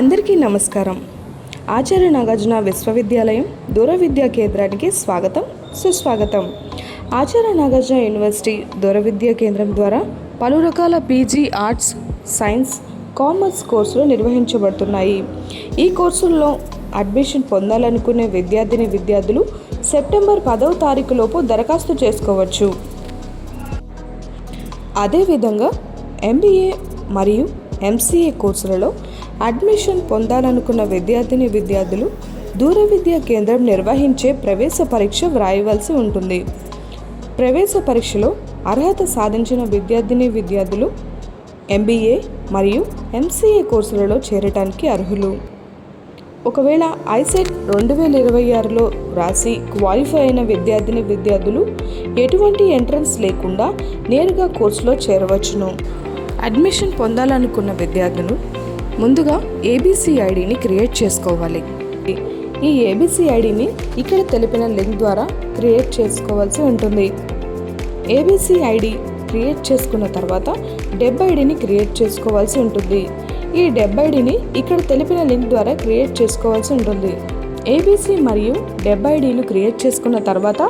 అందరికీ నమస్కారం. ఆచార్య నాగార్జున విశ్వవిద్యాలయం దూర విద్యా కేంద్రానికి స్వాగతం, సుస్వాగతం. ఆచార్య నాగార్జున యూనివర్సిటీ దూర విద్యా కేంద్రం ద్వారా పలు రకాల పీజీ ఆర్ట్స్, సైన్స్, కామర్స్ కోర్సులు నిర్వహించబడుతున్నాయి. ఈ కోర్సుల్లో అడ్మిషన్ పొందాలనుకునే విద్యార్థులు సెప్టెంబర్ 10వ తారీఖులోపు దరఖాస్తు చేసుకోవచ్చు. అదేవిధంగా MBA మరియు MCA కోర్సులలో అడ్మిషన్ పొందాలనుకున్న విద్యార్థులు దూర విద్యా కేంద్రం నిర్వహించే ప్రవేశ పరీక్ష వ్రాయవలసి ఉంటుంది. ప్రవేశ పరీక్షలో అర్హత సాధించిన విద్యార్థులు MBA మరియు MCA కోర్సులలో చేరటానికి అర్హులు. ఒకవేళ ఐసెట్ 2026లో రాసి క్వాలిఫై అయిన విద్యార్థులు ఎటువంటి ఎంట్రన్స్ లేకుండా నేరుగా కోర్సులో చేరవచ్చును. అడ్మిషన్ పొందాలనుకున్న విద్యార్థులు ముందుగా ABC ఐడిని క్రియేట్ చేసుకోవాలి. ఈ ABC ఐడిని ఇక్కడ తెలిపిన లింక్ ద్వారా క్రియేట్ చేసుకోవాల్సి ఉంటుంది. ABC ఐడి క్రియేట్ చేసుకున్న తర్వాత డెబ్ ఐడిని క్రియేట్ చేసుకోవాల్సి ఉంటుంది. ఈ డెబ్ ఐడిని ఇక్కడ తెలిపిన లింక్ ద్వారా క్రియేట్ చేసుకోవాల్సి ఉంటుంది. ABC మరియు డెబ్ ఐడిను క్రియేట్ చేసుకున్న తర్వాత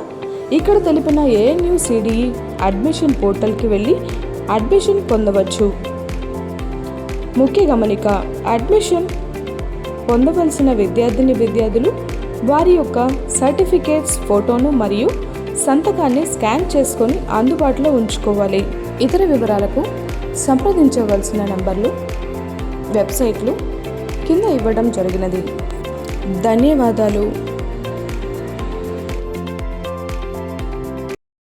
ఇక్కడ తెలిపిన ANU CDE అడ్మిషన్ పోర్టల్కి వెళ్ళి అడ్మిషన్ పొందవచ్చు. ముఖ్య గమనిక: అడ్మిషన్ పొందవలసిన విద్యార్థులు వారి యొక్క సర్టిఫికేట్స్ ఫోటోను మరియు సంతకాన్ని స్కాన్ చేసుకొని అందుబాటులో ఉంచుకోవాలి. ఇతర వివరాలకు సంప్రదించవలసిన నంబర్లు, వెబ్సైట్లు కింద ఇవ్వడం జరిగినది. ధన్యవాదాలు.